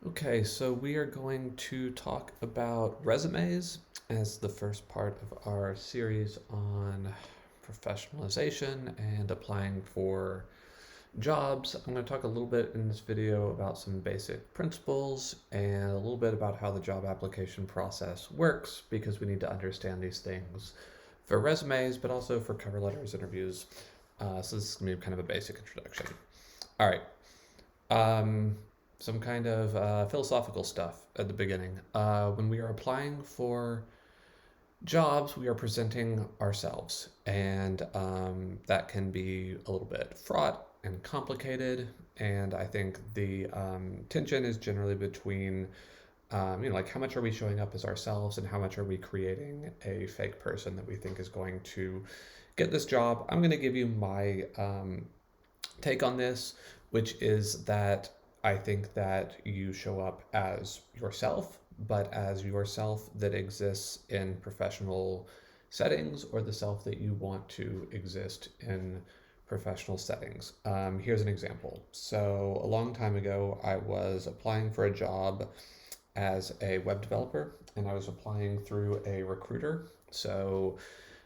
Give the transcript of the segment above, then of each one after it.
Okay, so we are going to talk about resumes as the first part of our series on professionalization and applying for jobs. I'm going to talk a little bit in this video about some basic principles and a little bit about how the job application process works because we need to understand these things for resumes, but also for cover letters, interviews. So this is going to be kind of a basic introduction. All right. Um, some kind of philosophical stuff at the beginning. When we are applying for jobs, we are presenting ourselves, and that can be a little bit fraught and complicated. And I think the tension is generally between, like how much are we showing up as ourselves and how much are we creating a fake person that we think is going to get this job. I'm going to give you my take on this, which is that I think that you show up as yourself, but as yourself that exists in professional settings or the self that you want to exist in professional settings. Here's an example. So, a long time ago, I was applying for a job as a web developer and I was applying through a recruiter. So,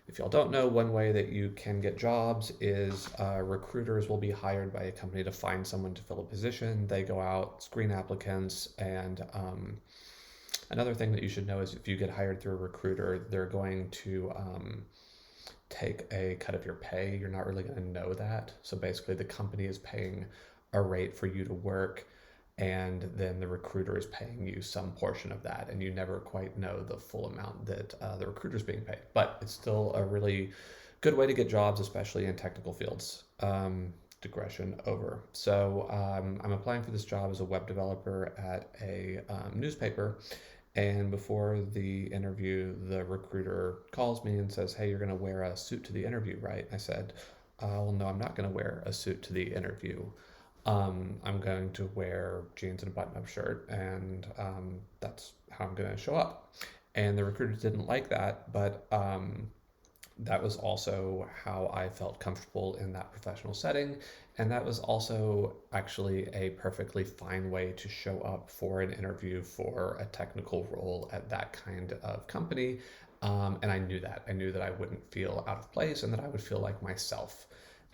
if y'all don't know, one way that you can get jobs is recruiters will be hired by a company to find someone to fill a position. They go out, screen applicants, and another thing that you should know is if you get hired through a recruiter, they're going to take a cut of your pay. You're not really going to know that. So basically, the company is paying a rate for you to work, and then the recruiter is paying you some portion of that, and you never quite know the full amount that the recruiter is being paid. But it's still a really good way to get jobs, especially in technical fields. Digression over. So I'm applying for this job as a web developer at a newspaper. And before the interview, the recruiter calls me and says, "Hey, you're going to wear a suit to the interview, right?" I said, "Well, no, I'm not going to wear a suit to the interview. I'm going to wear jeans and a button-up shirt, and that's how I'm going to show up." And the recruiters didn't like that, but that was also how I felt comfortable in that professional setting. And that was also actually a perfectly fine way to show up for an interview for a technical role at that kind of company. And I knew that. I knew that I wouldn't feel out of place and that I would feel like myself.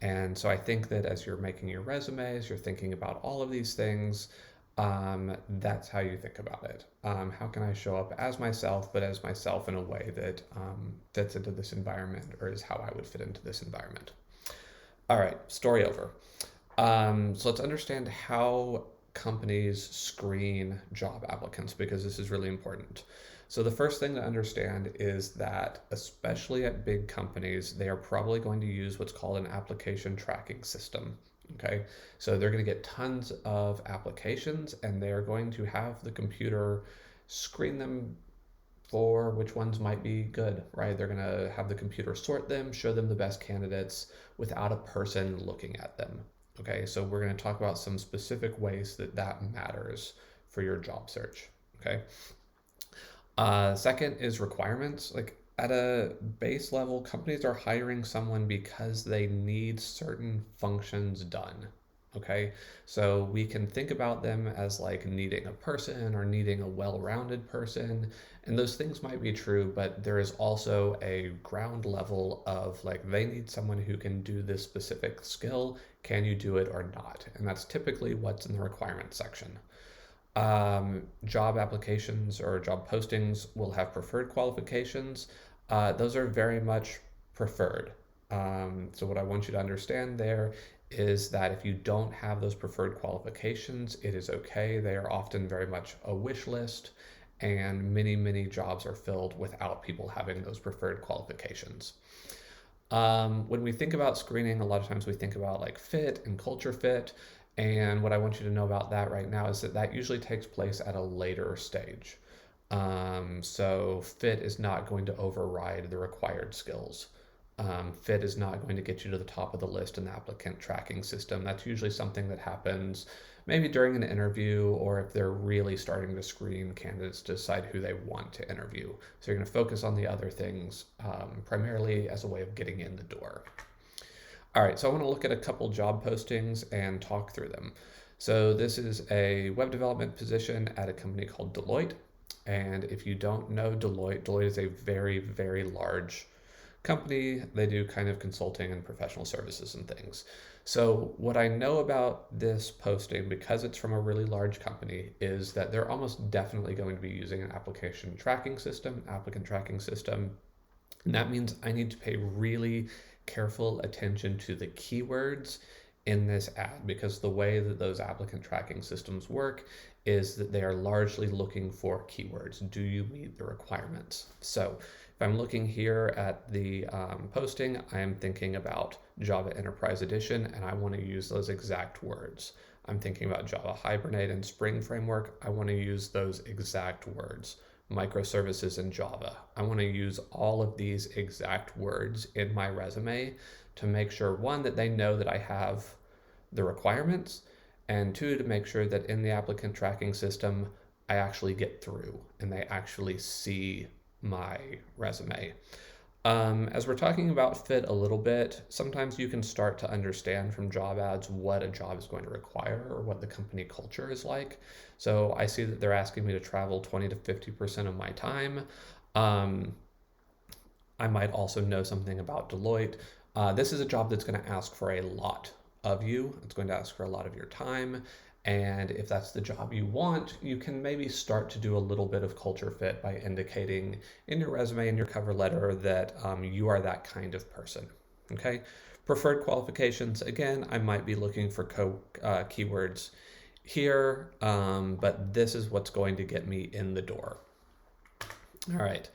And so I think that as you're making your resumes, you're thinking about all of these things. That's how you think about it. How can I show up as myself, but as myself in a way that fits into this environment or is how I would fit into this environment? All right, story over. So let's understand how companies screen job applicants because this is really important. So the first thing to understand is that, especially at big companies, they are probably going to use what's called an application tracking system. Okay, so they're going to get tons of applications and they are going to have the computer screen them for which ones might be good, right? They're going to have the computer sort them, show them the best candidates without a person looking at them. Okay, so we're going to talk about some specific ways that that matters for your job search. Okay. Second is requirements. Like at a base level, companies are hiring someone because they need certain functions done. Okay, so we can think about them as like needing a person or needing a well rounded person, and those things might be true, but there is also a ground level of like they need someone who can do this specific skill. Can you do it or not? And that's typically what's in the requirements section. Job applications or job postings will have preferred qualifications. Those are very much preferred. So, what I want you to understand there is that if you don't have those preferred qualifications, it is okay. They are often very much a wish list, and many jobs are filled without people having those preferred qualifications. When we think about screening, a lot of times we think about like fit and culture fit. And what I want you to know about that right now is that that usually takes place at a later stage. So fit is not going to override the required skills. Fit is not going to get you to the top of the list in the applicant tracking system. That's usually something that happens maybe during an interview or if they're really starting to screen candidates to decide who they want to interview. So you're going to focus on the other things primarily as a way of getting in the door. All right, so I want to look at a couple job postings and talk through them. So this is a web development position at a company called Deloitte. And if you don't know Deloitte, Deloitte is a very, very large company. They do kind of consulting and professional services and things. So what I know about this posting, because it's from a really large company, is that they're almost definitely going to be using an application tracking system, applicant tracking system. And that means I need to pay really careful attention to the keywords in this ad, because the way that those applicant tracking systems work is that they are largely looking for keywords. Do you meet the requirements? So if I'm looking here at the posting, I am thinking about Java Enterprise Edition, and I want to use those exact words. I'm thinking about Java Hibernate and Spring Framework. I want to use those exact words. Microservices in Java. I want to use all of these exact words in my resume to make sure, one, that they know that I have the requirements, and two, to make sure that in the applicant tracking system, I actually get through and they actually see my resume. As we're talking about fit a little bit, sometimes you can start to understand from job ads what a job is going to require or what the company culture is like. So I see that they're asking me to travel 20 to 50% of my time. Um, I might also know something about Deloitte. This is a job that's going to ask for a lot of you. It's going to ask for a lot of your time. And if that's the job you want, you can maybe start to do a little bit of culture fit by indicating in your resume and your cover letter that you are that kind of person. Okay. Preferred qualifications, again, I might be looking for keywords here, but this is what's going to get me in the door. All right.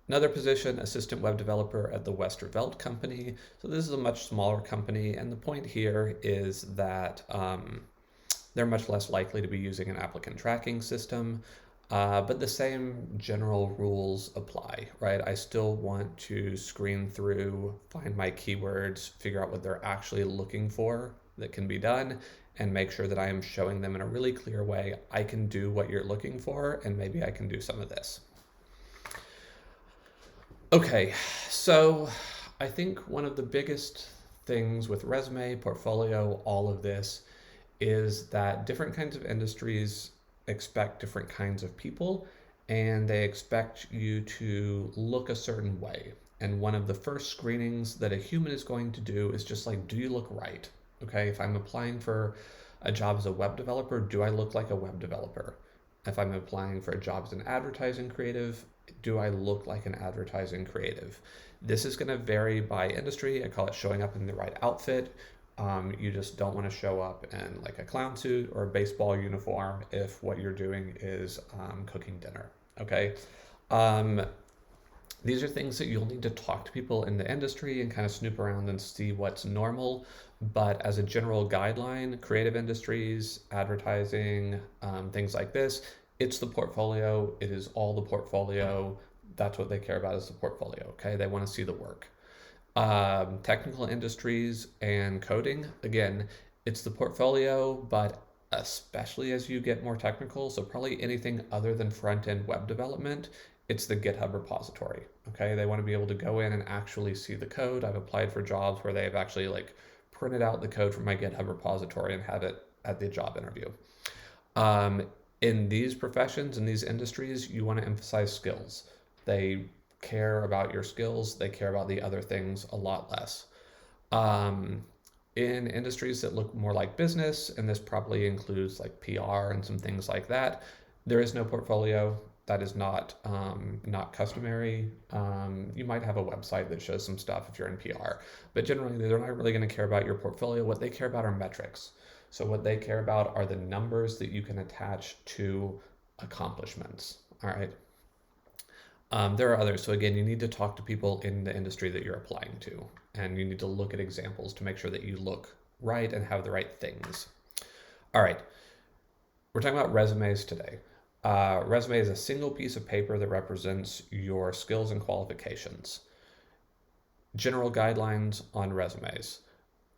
Another position, assistant web developer at the Westervelt company. So this is a much smaller company, and the point here is that they're much less likely to be using an applicant tracking system, but the same general rules apply, right? I still want to screen through, find my keywords, figure out what they're actually looking for that can be done, and make sure that I am showing them in a really clear way, I can do what you're looking for, and maybe I can do some of this. Okay, so I think one of the biggest things with resume, portfolio, all of this is that different kinds of industries expect different kinds of people, and they expect you to look a certain way. And one of the first screenings that a human is going to do is just like, do you look right? Okay, if I'm applying for a job as a web developer, do I look like a web developer? If I'm applying for a job as an advertising creative, do I look like an advertising creative? This is going to vary by industry. I call it showing up in the right outfit. You just don't want to show up in like a clown suit or a baseball uniform if what you're doing is cooking dinner. Okay. These are things that you'll need to talk to people in the industry and kind of snoop around and see what's normal. But as a general guideline, creative industries, advertising, things like this, it's the portfolio. It is all the portfolio. That's what they care about, is the portfolio. Okay. They want to see the work. Technical industries and coding, again, it's the portfolio, but especially as you get more technical, so probably anything other than front-end web development, it's the GitHub repository. Okay, they want to be able to go in and actually see the code. I've applied for jobs where they've actually like printed out the code from my GitHub repository and have it at the job interview. In these professions, in these industries, you want to emphasize skills. They care about your skills, they care about the other things a lot less. In industries that look more like business, and this probably includes like PR and some things like that, there is no portfolio. That is not customary. You might have a website that shows some stuff if you're in PR, but generally they're not really going to care about your portfolio. What they care about are metrics. So what they care about are the numbers that you can attach to accomplishments. All right. There are others. So again, you need to talk to people in the industry that you're applying to, and you need to look at examples to make sure that you look right and have the right things. All right. We're talking about resumes today. Resume is a single piece of paper that represents your skills and qualifications. General guidelines on resumes.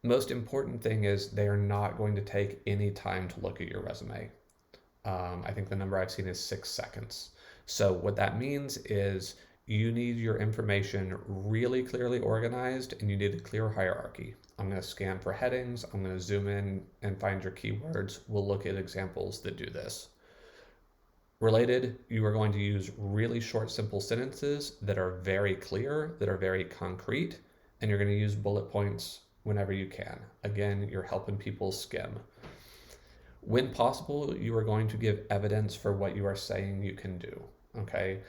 Most important thing is they are not going to take any time to look at your resume. I think the number I've seen is 6 seconds. So what that means is you need your information really clearly organized and you need a clear hierarchy. I'm going to scan for headings. I'm going to zoom in and find your keywords. We'll look at examples that do this. Related, you are going to use really short, simple sentences that are very clear, that are very concrete, and you're going to use bullet points whenever you can. Again, you're helping people skim. When possible, you are going to give evidence for what you are saying you can do. Okay.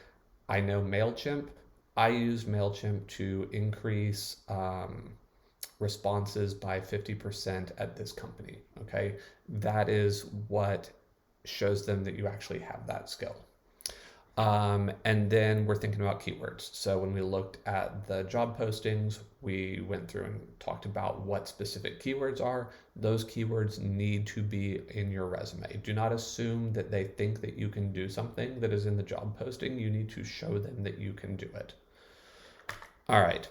I know MailChimp. I use MailChimp to increase responses by 50% at this company. Okay. That is what shows them that you actually have that skill. And then we're thinking about keywords. So when we looked at the job postings, we went through and talked about what specific keywords are. Those keywords need to be in your resume. Do not assume that they think that you can do something that is in the job posting. You need to show them that you can do it. All right.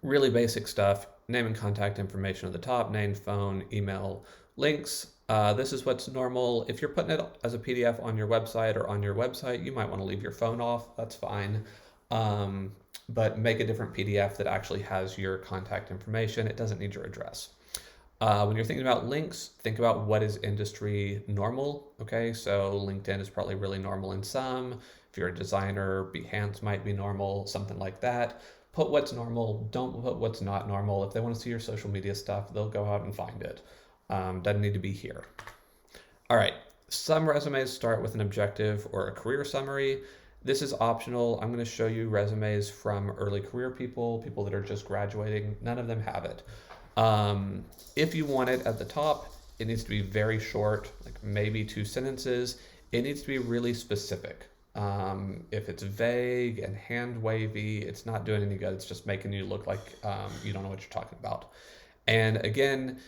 Really basic stuff. Name and contact information at the top, name, phone, email, links. This is what's normal. If you're putting it as a PDF on your website or on your website, you might want to leave your phone off. That's fine. But make a different PDF that actually has your contact information. It doesn't need your address. When you're thinking about links, think about what is industry normal. Okay, so LinkedIn is probably really normal in some. If you're a designer, Behance might be normal, something like that. Put what's normal. Don't put what's not normal. If they want to see your social media stuff, they'll go out and find it. Doesn't need to be here. All right, some resumes start with an objective or a career summary. This is optional. I'm going to show you resumes from early career people that are just graduating. None of them have it. If you want it at the top, it needs to be very short, like maybe 2 sentences. It needs to be really specific. If it's vague and hand wavy, it's not doing any good. It's just making you look like you don't know what you're talking about. And again,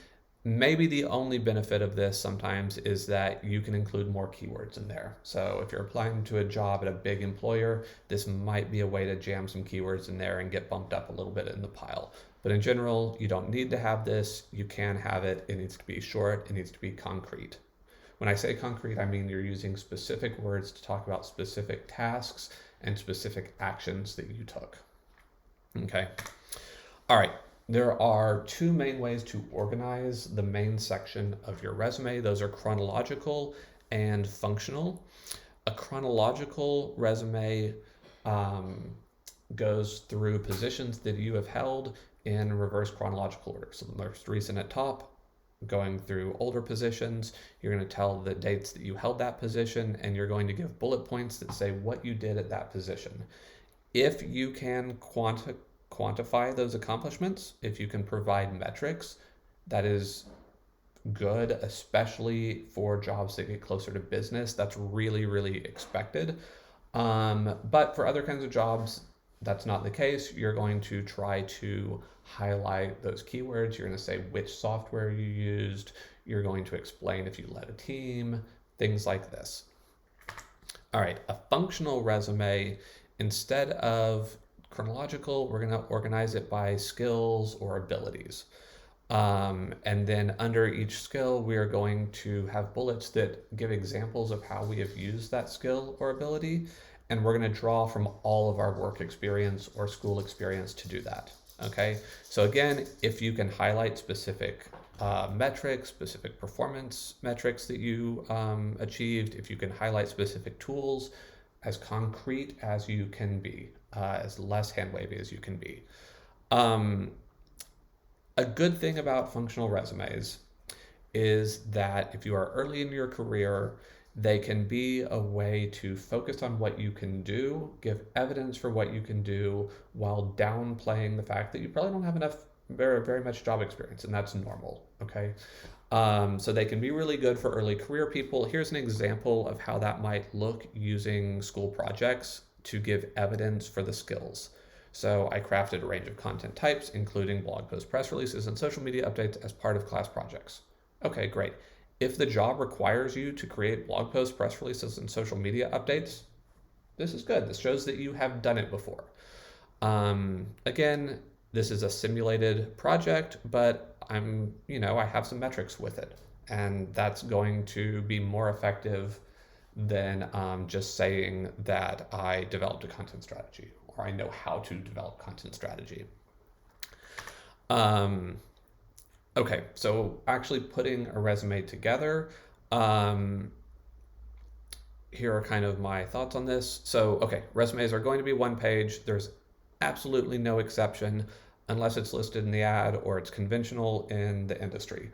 maybe the only benefit of this sometimes is that you can include more keywords in there. So if you're applying to a job at a big employer, this might be a way to jam some keywords in there and get bumped up a little bit in the pile. But in general, you don't need to have this. You can have it. It needs to be short. It needs to be concrete. When I say concrete, I mean you're using specific words to talk about specific tasks and specific actions that you took. Okay. All right. There are 2 main ways to organize the main section of your resume. Those are chronological and functional. A chronological resume goes through positions that you have held in reverse chronological order. So the most recent at top, going through older positions, you're going to tell the dates that you held that position, and you're going to give bullet points that say what you did at that position. If you can quantify those accomplishments, if you can provide metrics, that is good, especially for jobs that get closer to business. That's really, really expected. But for other kinds of jobs, that's not the case. You're going to try to highlight those keywords. You're going to say which software you used. You're going to explain if you led a team, things like this. All right, a functional resume, instead of chronological, we're going to organize it by skills or abilities. And then under each skill, we are going to have bullets that give examples of how we have used that skill or ability. And we're going to draw from all of our work experience or school experience to do that. Okay. So again, if you can highlight specific metrics, specific performance metrics that you achieved, if you can highlight specific tools, as concrete as you can be, as less hand wavy as you can be. A good thing about functional resumes is that if you are early in your career, they can be a way to focus on what you can do, give evidence for what you can do, while downplaying the fact that you probably don't have enough, very much job experience, and that's normal, okay? So they can be really good for early career people. Here's an example of how that might look using school projects to give evidence for the skills. So I crafted a range of content types, including blog posts, press releases, and social media updates as part of class projects. Okay, great. If the job requires you to create blog posts, press releases, and social media updates, this is good. This shows that you have done it before. Again, this is a simulated project, but I have some metrics with it, and that's going to be more effective than just saying that I developed a content strategy or I know how to develop content strategy. Um, okay, so actually putting a resume together. Um, Here are kind of my thoughts on this. So, okay, resumes are going to be one page. There's absolutely no exception unless it's listed in the ad or it's conventional in the industry.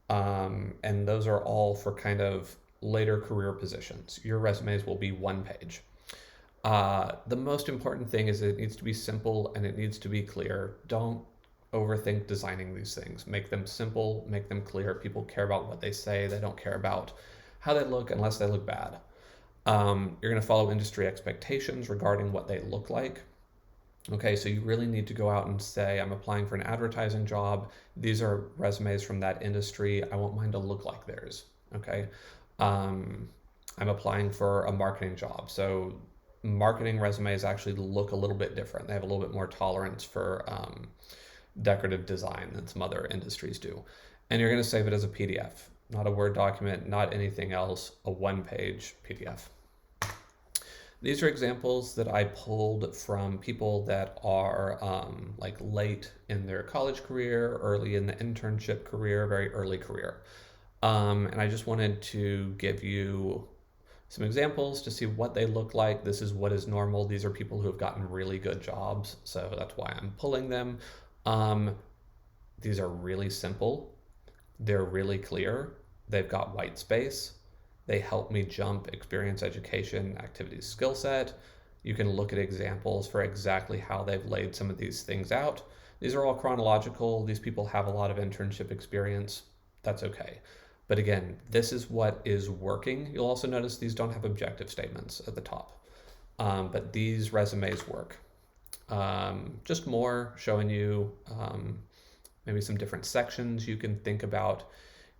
And those are all for kind of later career positions. Your resumes will be one page. The most important thing is it needs to be simple and it needs to be clear. Don't overthink designing these things. Make them simple, make them clear. People care about what they say, they don't care about how they look unless they look bad. You're going to follow industry expectations regarding what they look like. Okay, so you really need to go out and say, I'm applying for an advertising job. These are resumes from that industry. I want mine to look like theirs. Okay. Um, I'm applying for a marketing job. So marketing resumes actually look a little bit different. They have a little bit more tolerance for decorative design than some other industries do. And you're going to save it as a PDF, not a Word document, not anything else, a one-page PDF. These are examples that I pulled from people that are like late in their college career, early in the internship career, very early career. And I just wanted to give you some examples to see what they look like. This is what is normal. These are people who have gotten really good jobs, so that's why I'm pulling them. Um, these are really simple. They're really clear. They've got white space. They help me jump experience, education, activities, skill set. You can look at examples for exactly how they've laid some of these things out. These are all chronological. These people have a lot of internship experience. That's okay. But again, this is what is working. You'll also notice these don't have objective statements at the top, but these resumes work. Just more showing you maybe some different sections you can think about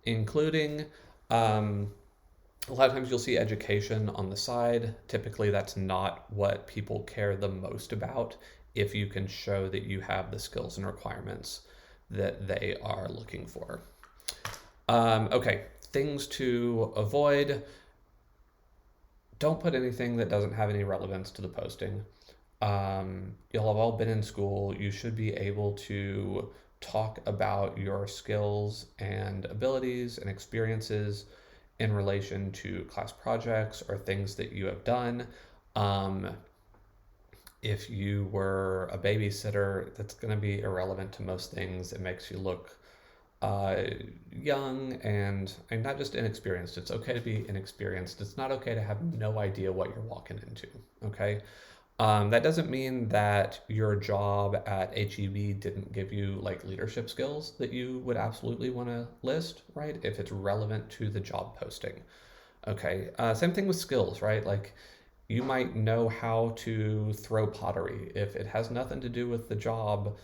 including. A lot of times you'll see education on the side. Typically, that's not what people care the most about if you can show that you have the skills and requirements that they are looking for. Okay, things to avoid. Don't put anything that doesn't have any relevance to the posting. You'll have all been in school. You should be able to talk about your skills and abilities and experiences in relation to class projects or things that you have done. If you were a babysitter, that's going to be irrelevant to most things. It makes you look young and not just inexperienced. It's okay to be inexperienced. It's not okay to have no idea what you're walking into. Okay. That doesn't mean that your job at HEB didn't give you like leadership skills that you would absolutely want to list, right? If it's relevant to the job posting. Okay. Same thing with skills, right? Like you might know how to throw pottery. If it has nothing to do with the job,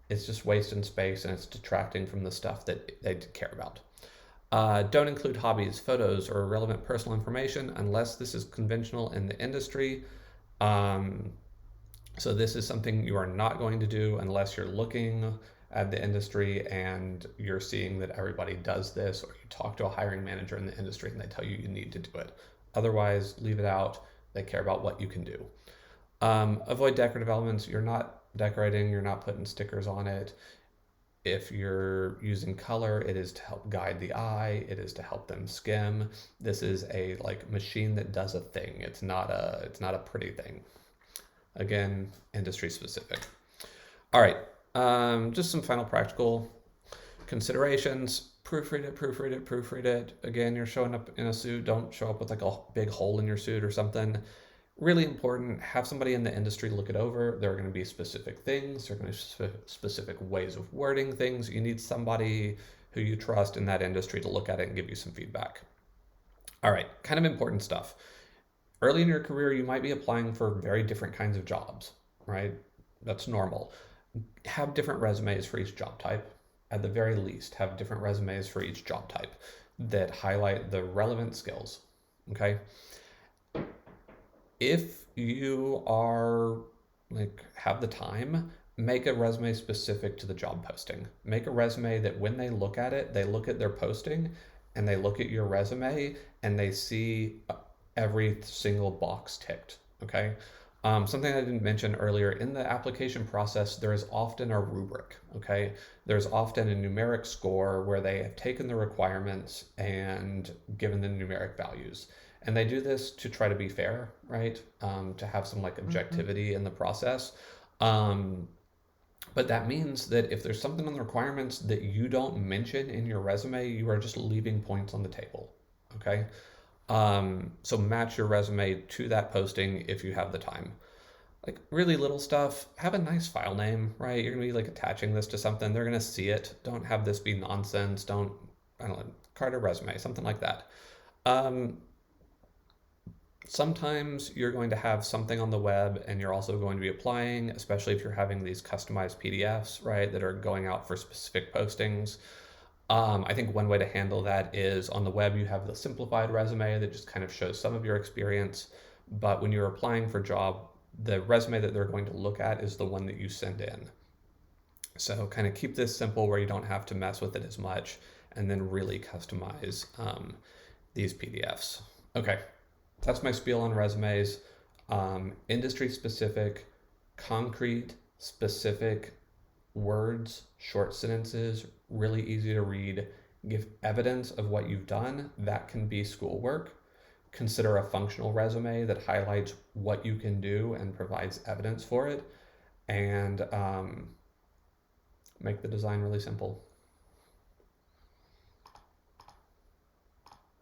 it's just wasting space and it's detracting from the stuff that they care about. Don't include hobbies, photos, or relevant personal information unless this is conventional in the industry. So this is something you are not going to do unless you're looking at the industry and you're seeing that everybody does this, or you talk to a hiring manager in the industry and they tell you you need to do it. Otherwise, leave it out. They care about what you can do. Avoid decorative elements. You're not decorating, you're not putting stickers on it. If you're using color, it is to help guide the eye, it is to help them skim. This is a like machine that does a thing. It's not a pretty thing. Again, industry specific. All right, just some final practical considerations. Proofread it, proofread it, proofread it. Again, you're showing up in a suit. Don't show up with like a big hole in your suit or something. Really important, have somebody in the industry look it over. There are going to be specific things. There are going to be specific ways of wording things. You need somebody who you trust in that industry to look at it and give you some feedback. All right, kind of important stuff. Early in your career, you might be applying for very different kinds of jobs, right? That's normal. Have different resumes for each job type. At the very least, have different resumes for each job type that highlight the relevant skills, okay? If you are like have the time, make a resume specific to the job posting. Make a resume that when they look at it, they look at their posting and they look at your resume and they see every single box ticked. Okay. Something I didn't mention earlier in the application process, there is often a rubric. Okay. There's often a numeric score where they have taken the requirements and given the numeric values. And they do this to try to be fair, right? To have some like Mm-hmm. objectivity in the process. Um, but that means that if there's something on the requirements that you don't mention in your resume, you are just leaving points on the table. Okay. So match your resume to that posting if you have the time. Like really little stuff, have a nice file name, right? You're gonna be like attaching this to something, they're gonna see it. Don't have this be nonsense. Don't, I don't know, Carter resume, something like that. Um, Sometimes you're going to have something on the web and you're also going to be applying, especially if you're having these customized PDFs, right, that are going out for specific postings. I think one way to handle that is on the web, you have the simplified resume that just kind of shows some of your experience. But when you're applying for a job, the resume that they're going to look at is the one that you send in. So kind of keep this simple where you don't have to mess with it as much and then really customize these PDFs. Okay, that's my spiel on resumes. Industry specific, concrete, specific words, short sentences, really easy to read. Give evidence of what you've done. That can be schoolwork. Consider a functional resume that highlights what you can do and provides evidence for it. And make the design really simple.